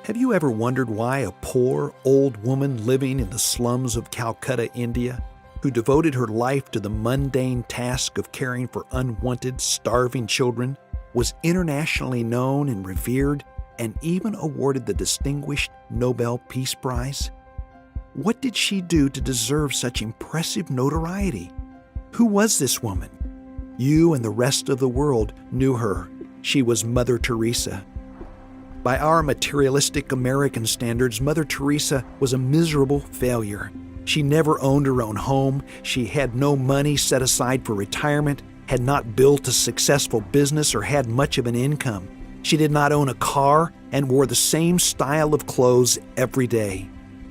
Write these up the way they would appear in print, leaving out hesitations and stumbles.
Have you ever wondered why a poor, old woman living in the slums of Calcutta, India, who devoted her life to the mundane task of caring for unwanted, starving children, was internationally known and revered and even awarded the distinguished Nobel Peace Prize? What did she do to deserve such impressive notoriety? Who was this woman? You and the rest of the world knew her. She was Mother Teresa. By our materialistic American standards, Mother Teresa was a miserable failure. She never owned her own home. She had no money set aside for retirement, had not built a successful business, or had much of an income. She did not own a car and wore the same style of clothes every day.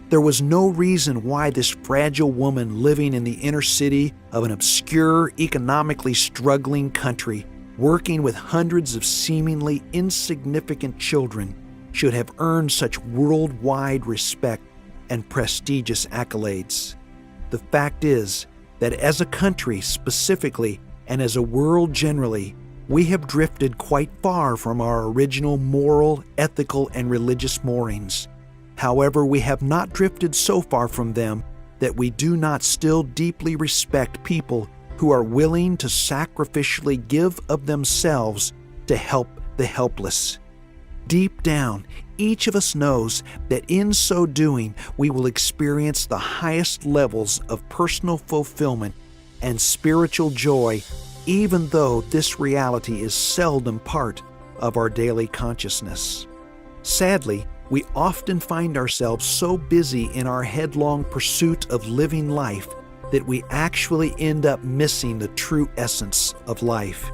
There was no reason why this fragile woman living in the inner city of an obscure, economically struggling country, working with hundreds of seemingly insignificant children, should have earned such worldwide respect and prestigious accolades. The fact is that as a country specifically, and as a world generally, we have drifted quite far from our original moral, ethical, and religious moorings. However, we have not drifted so far from them that we do not still deeply respect people who are willing to sacrificially give of themselves to help the helpless. Deep down, each of us knows that in so doing, we will experience the highest levels of personal fulfillment and spiritual joy, even though this reality is seldom part of our daily consciousness. Sadly, we often find ourselves so busy in our headlong pursuit of living life that we actually end up missing the true essence of life.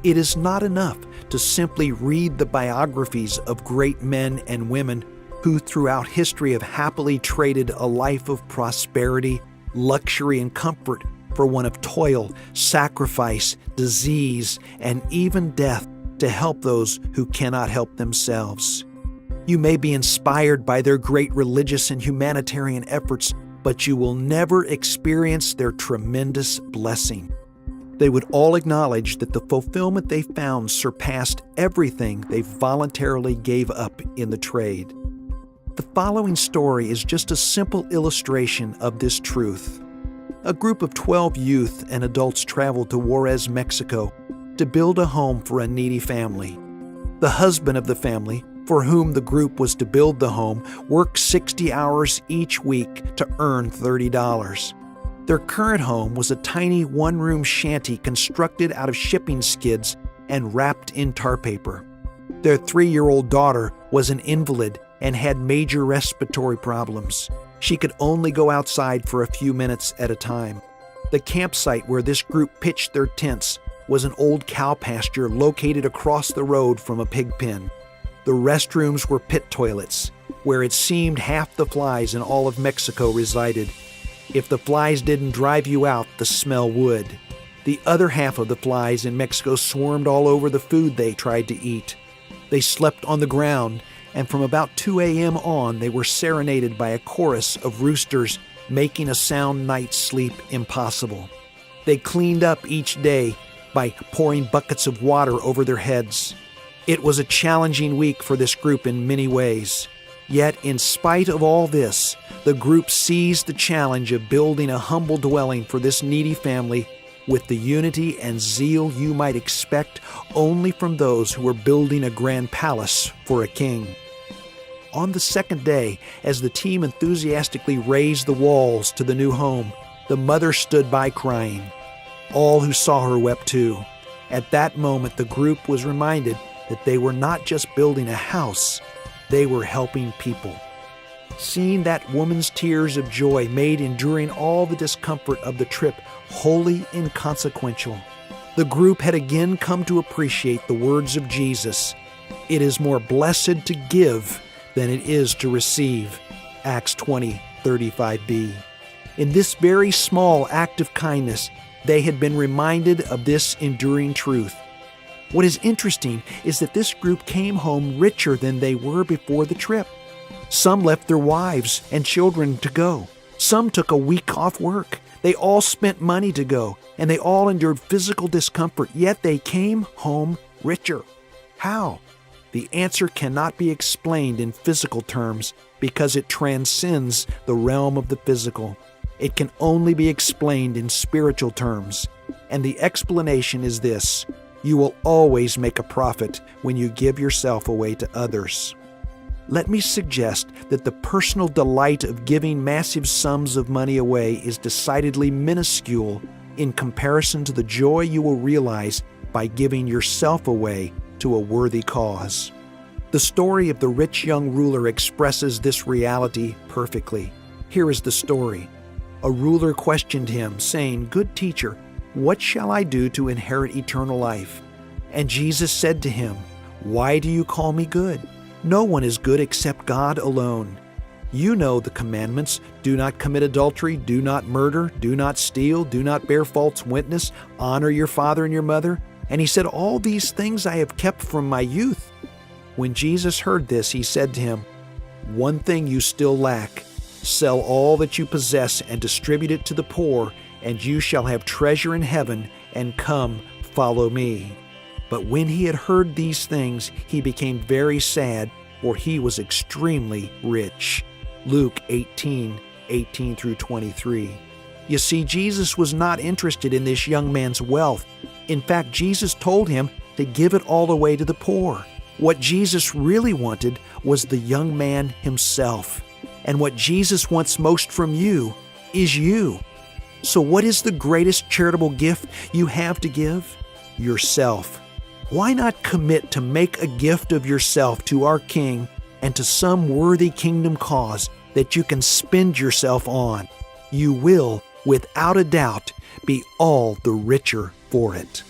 It is not enough to simply read the biographies of great men and women who throughout history have happily traded a life of prosperity, luxury, and comfort for one of toil, sacrifice, disease, and even death to help those who cannot help themselves. You may be inspired by their great religious and humanitarian efforts, but you will never experience their tremendous blessing. They would all acknowledge that the fulfillment they found surpassed everything they voluntarily gave up in the trade. The following story is just a simple illustration of this truth. A group of 12 youth and adults traveled to Juarez, Mexico, to build a home for a needy family. The husband of the family, for whom the group was to build the home, worked 60 hours each week to earn $30. Their current home was a tiny one-room shanty constructed out of shipping skids and wrapped in tar paper. Their 3-year-old daughter was an invalid and had major respiratory problems. She could only go outside for a few minutes at a time. The campsite where this group pitched their tents was an old cow pasture located across the road from a pig pen. The restrooms were pit toilets, where it seemed half the flies in all of Mexico resided. If the flies didn't drive you out, the smell would. The other half of the flies in Mexico swarmed all over the food they tried to eat. They slept on the ground, and from about 2 a.m. on, they were serenaded by a chorus of roosters, making a sound night's sleep impossible. They cleaned up each day by pouring buckets of water over their heads. It was a challenging week for this group in many ways. Yet, in spite of all this, the group seized the challenge of building a humble dwelling for this needy family with the unity and zeal you might expect only from those who were building a grand palace for a king. On the second day, as the team enthusiastically raised the walls to the new home, the mother stood by crying. All who saw her wept too. At that moment, the group was reminded that they were not just building a house, they were helping people. Seeing that woman's tears of joy made enduring all the discomfort of the trip wholly inconsequential, the group had again come to appreciate the words of Jesus. It is more blessed to give than it is to receive. Acts 20:35b. In this very small act of kindness, they had been reminded of this enduring truth. What is interesting is that this group came home richer than they were before the trip. Some left their wives and children to go. Some took a week off work. They all spent money to go, and they all endured physical discomfort, yet they came home richer. How? The answer cannot be explained in physical terms because it transcends the realm of the physical. It can only be explained in spiritual terms. And the explanation is this: you will always make a profit when you give yourself away to others. Let me suggest that the personal delight of giving massive sums of money away is decidedly minuscule in comparison to the joy you will realize by giving yourself away to a worthy cause. The story of the rich young ruler expresses this reality perfectly. Here is the story. A ruler questioned him, saying, "Good teacher, what shall I do to inherit eternal life?" And Jesus said to him, "Why do you call me good? No one is good except God alone. You know the commandments: do not commit adultery, do not murder, do not steal, do not bear false witness, honor your father and your mother." And he said, "All these things I have kept from my youth." When Jesus heard this, he said to him, "One thing you still lack. Sell all that you possess and distribute it to the poor, and you shall have treasure in heaven, and come, follow me." But when he had heard these things, he became very sad, for he was extremely rich. Luke 18:18 through 23. You see, Jesus was not interested in this young man's wealth. In fact, Jesus told him to give it all away to the poor. What Jesus really wanted was the young man himself. And what Jesus wants most from you is you. So what is the greatest charitable gift you have to give? Yourself. Why not commit to make a gift of yourself to our King and to some worthy kingdom cause that you can spend yourself on? You will, without a doubt, be all the richer for it.